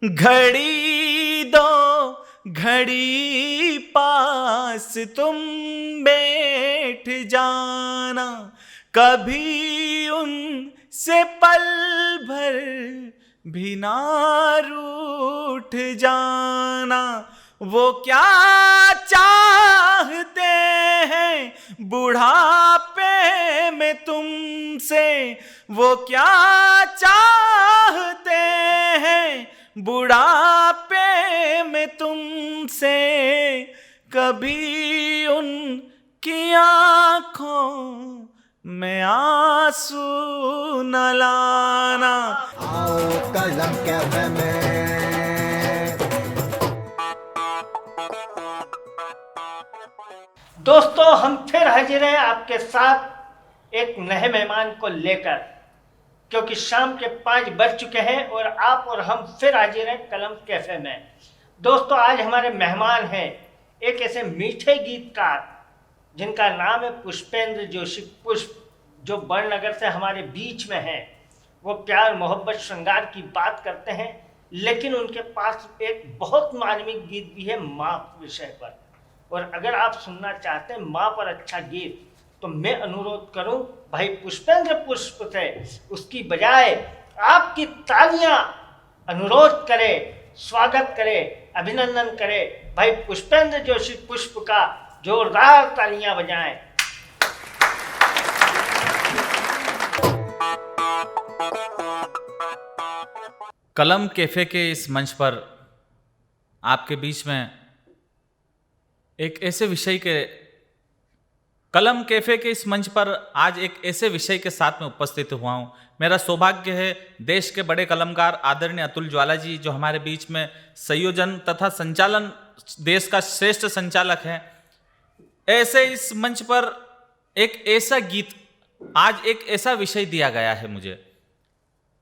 घड़ी दो घड़ी पास तुम बैठ जाना, कभी उनसे पल भर भी ना रूठ जाना। वो क्या चाहते हैं बुढ़ापे में तुमसे, वो क्या चाहते हैं बुढ़ापे में तुमसे, कभी उनकी आंखों में आंसू न लाना। आओ कलम कैफे में। दोस्तों, हम फिर हाजिर हैं आपके साथ एक नए मेहमान को लेकर, क्योंकि शाम के 5 बज चुके हैं और आप और हम फिर हाजिर हैं कलम कैफे में। दोस्तों, आज हमारे मेहमान हैं एक ऐसे मीठे गीतकार जिनका नाम है पुष्पेंद्र जोशी पुष्प, जो बड़नगर से हमारे बीच में हैं। वो प्यार मोहब्बत श्रृंगार की बात करते हैं, लेकिन उनके पास एक बहुत मार्मिक गीत भी है माँ विषय पर। और अगर आप सुनना चाहते हैं माँ पर अच्छा गीत, तो मैं अनुरोध करूं भाई पुष्पेंद्र पुष्प से उसकी बजाय आपकी तालियां अनुरोध करें, स्वागत करें, अभिनंदन करें भाई पुष्पेंद्र जोशी पुष्प का। जोरदार तालियां बजाएं। कलम कैफे के इस मंच पर आपके बीच में एक ऐसे विषय के कलम कैफे के इस मंच पर आज एक ऐसे विषय के साथ में उपस्थित हुआ हूँ। मेरा सौभाग्य है देश के बड़े कलमकार आदरणीय अतुल ज्वाला जी, जो हमारे बीच में संयोजन तथा संचालन देश का श्रेष्ठ संचालक है, ऐसे इस मंच पर एक ऐसा गीत, आज एक ऐसा विषय दिया गया है मुझे।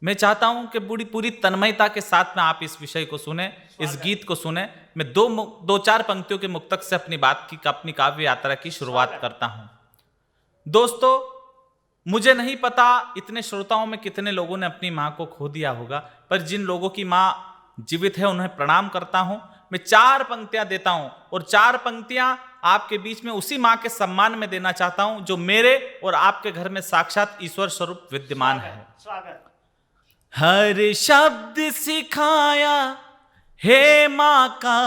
मैं चाहता हूं कि पूरी तन्मयता के साथ में आप इस विषय को सुने, इस गीत को सुने। मैं दो चार पंक्तियों के मुक्तक से अपनी काव्य यात्रा की शुरुआत करता हूं। दोस्तों, मुझे नहीं पता इतने श्रोताओं में कितने लोगों ने अपनी मां को खो दिया होगा, पर जिन लोगों की मां जीवित है उन्हें प्रणाम करता हूं। मैं 4 पंक्तियां देता हूं और 4 पंक्तियां आपके बीच में उसी मां के सम्मान में देना चाहता हूं जो मेरे और आपके घर में साक्षात ईश्वर स्वरूप विद्यमान है। स्वागत। हर शब्द सिखाया हे माँ का,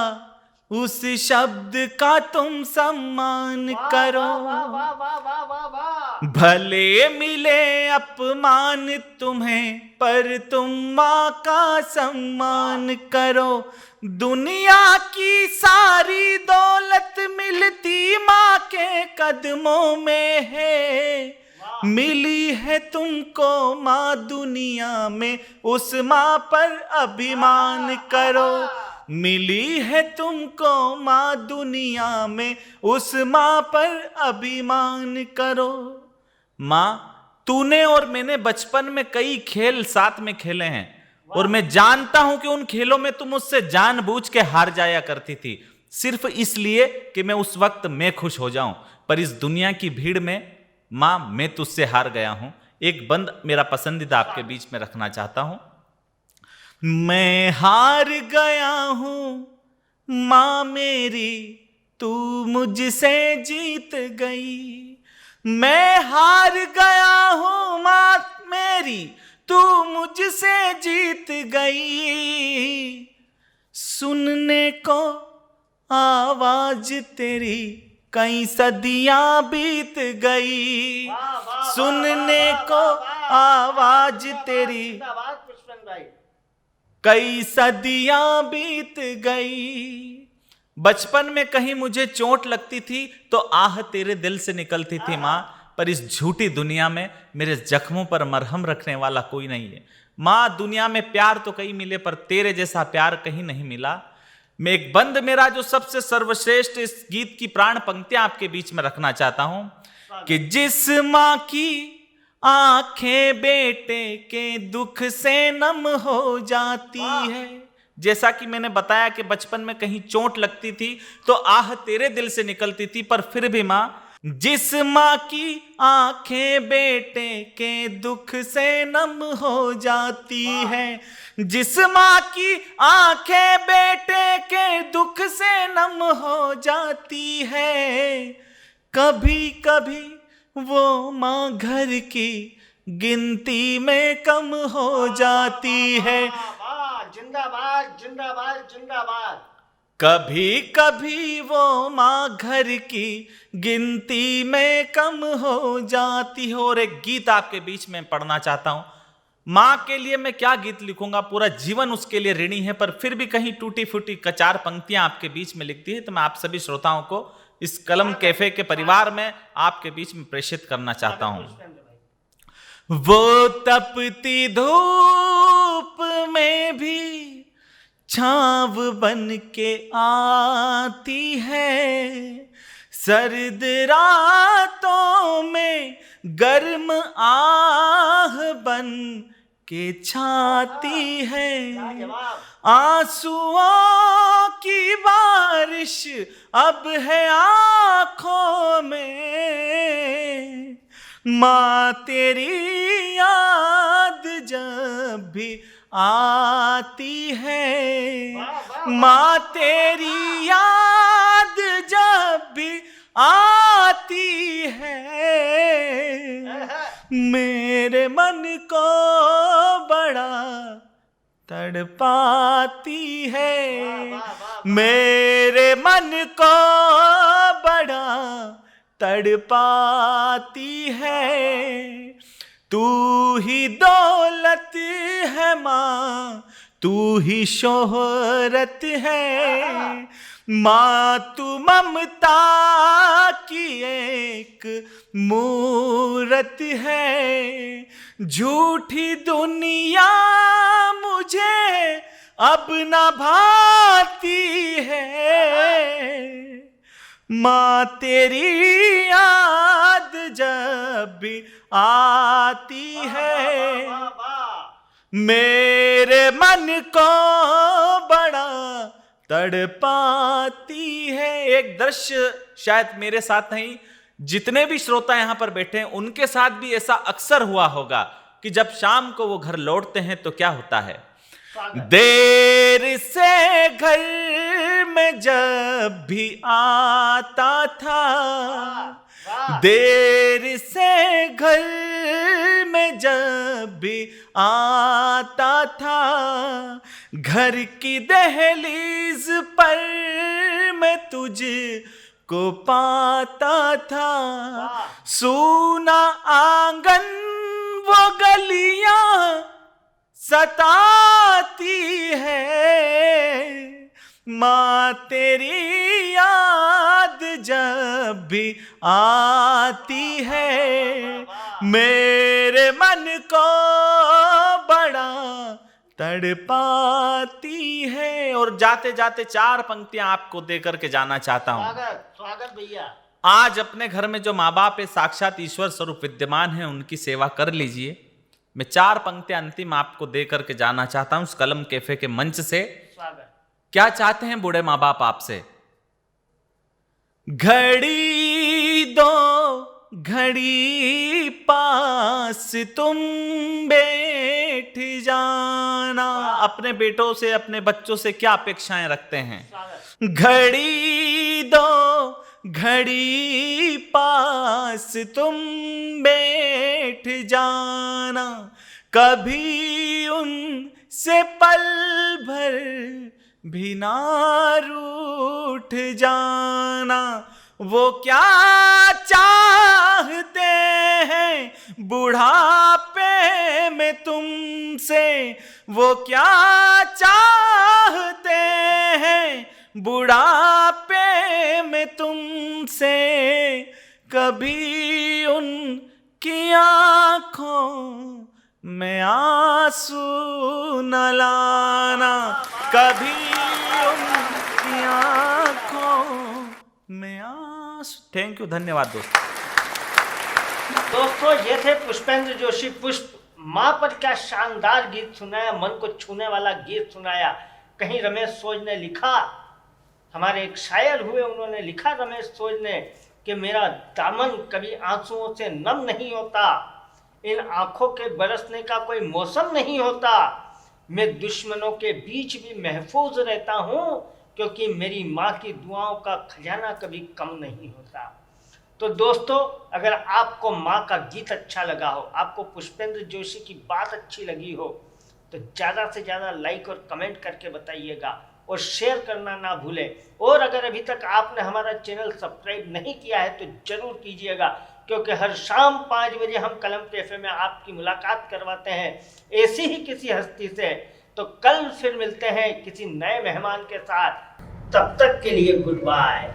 उस शब्द का तुम सम्मान करो। वाह वाह वाह वाह वाह वाह। भले मिले अपमान तुम्हें, पर तुम माँ का सम्मान करो। दुनिया की सारी दौलत मिलती माँ के कदमों में है। मिली है तुमको माँ दुनिया में, उस माँ पर अभिमान करो। मिली है तुमको माँ दुनिया में, उस माँ पर अभिमान करो। माँ, तूने और मैंने बचपन में कई खेल साथ में खेले हैं, और मैं जानता हूं कि उन खेलों में तुम मुझसे जानबूझ के हार जाया करती थी, सिर्फ इसलिए कि मैं उस वक्त मैं खुश हो जाऊं। पर इस दुनिया की भीड़ में मां, मैं तुझसे हार गया हूं। एक बंद मेरा पसंदीदा आपके बीच में रखना चाहता हूं। मैं हार गया हूं मां मेरी, तू मुझसे जीत गई। मैं हार गया हूं मां मेरी, तू मुझसे जीत गई। सुनने को आवाज तेरी कई सदियां बीत गई। सुनने को आवाज तेरी कई सदियां बीत गई। बचपन में कहीं मुझे चोट लगती थी तो आह तेरे दिल से निकलती थी मां, पर इस झूठी दुनिया में मेरे जख्मों पर मरहम रखने वाला कोई नहीं है। मां, दुनिया में प्यार तो कहीं मिले, पर तेरे जैसा प्यार कहीं नहीं मिला। मैं एक बंद मेरा जो सबसे सर्वश्रेष्ठ इस गीत की प्राण पंक्तियां आपके बीच में रखना चाहता हूं कि जिस मां की आंखें बेटे के दुख से नम हो जाती है। जैसा कि मैंने बताया कि बचपन में कहीं चोट लगती थी तो आह तेरे दिल से निकलती थी, पर फिर भी मां, जिस माँ की आंखें बेटे के दुख से नम हो जाती है, जिस माँ की आंखें बेटे के दुख से नम हो जाती है, कभी कभी वो माँ घर की गिनती में कम हो जाती है। जिंदाबाद जिंदाबाद जिंदाबाद। कभी कभी वो माँ घर की गिनती में कम हो जाती हो। और एक गीत आपके बीच में पढ़ना चाहता हूं। माँ के लिए मैं क्या गीत लिखूंगा, पूरा जीवन उसके लिए ऋणी है, पर फिर भी कहीं टूटी फूटी चार पंक्तियां आपके बीच में लिखती है, तो मैं आप सभी श्रोताओं को इस कलम कैफे के परिवार में आपके बीच में प्रेषित करना चाहता हूं। वो तपती धूप में भी छाव बन के आती है, सर्द रातों में गर्म आह बन के छाती है, आंसुओं की बारिश अब है आंखों में, माँ तेरी याद जब भी आती है, माँ तेरी याद जब भी आती है, मेरे मन को बड़ा तड़पाती है, मेरे मन को बड़ा तड़पाती है। तू ही दौलत है माँ, तू ही शोहरत है, माँ तू ममता की एक मूरत है, झूठी दुनिया मुझे अब न भाती है, माँ तेरी याद जब भी आती है, मेरे मन को बड़ा तड़पाती है। एक दृश्य शायद मेरे साथ नहीं, जितने भी श्रोता यहां पर बैठे हैं उनके साथ भी ऐसा अक्सर हुआ होगा कि जब शाम को वो घर लौटते हैं तो क्या होता है, देर से घर में जब भी आता था, देर से घर में जब भी आता था, घर की दहलीज पर मैं तुझको पाता था, सूना आंगन वो गलियां सताती है, माँ तेरी याद जब भी आती है, मेरे मन को बड़ा तड़पाती है। और जाते जाते चार पंक्तियां आपको देकर के जाना चाहता हूं। स्वागत भैया। आज अपने घर में जो माँ बाप है साक्षात ईश्वर स्वरूप विद्यमान है, उनकी सेवा कर लीजिए। मैं चार पंक्तियां अंतिम आपको देकर के जाना चाहता हूं उस कलम कैफे के मंच से। क्या चाहते हैं बूढ़े माँ बाप आपसे? घड़ी दो घड़ी पास तुम बैठ जाना। अपने बेटों से अपने बच्चों से क्या अपेक्षाएं रखते हैं? घड़ी दो घड़ी पास तुम बैठ जाना, कभी उनसे पल भर भी ना रूठ जाना। वो क्या चाहते हैं बुढ़ापे में तुमसे, वो क्या चाहते हैं बुढ़ापे में तुमसे, कभी उनकी आंखों में आंसू न लाना, कभी उनकी आंखों में आंसू। थैंक यू, धन्यवाद दोस्तों ये थे पुष्पेंद्र जोशी। पुष्प माँ पर क्या शानदार गीत सुनाया, मन को छूने वाला गीत सुनाया। कहीं रमेश सोज ने लिखा, हमारे एक शायर हुए, उन्होंने लिखा रमेश सोज ने कि मेरा दामन कभी आंसुओं से नम नहीं होता, इन आंखों के बरसने का कोई मौसम नहीं होता। मैं दुश्मनों के बीच भी महफूज रहता हूँ, क्योंकि मेरी माँ की दुआओं का खजाना कभी कम नहीं होता। तो दोस्तों, अगर आपको माँ का गीत अच्छा लगा हो, आपको पुष्पेंद्र जोशी की बात अच्छी लगी हो, तो ज़्यादा से ज़्यादा लाइक और कमेंट करके बताइएगा और शेयर करना ना भूलें। और अगर अभी तक आपने हमारा चैनल सब्सक्राइब नहीं किया है तो ज़रूर कीजिएगा, क्योंकि हर शाम 5 बजे हम कलम कैफे में आपकी मुलाकात करवाते हैं ऐसी ही किसी हस्ती से। तो कल फिर मिलते हैं किसी नए मेहमान के साथ, तब तक के लिए गुड बाय।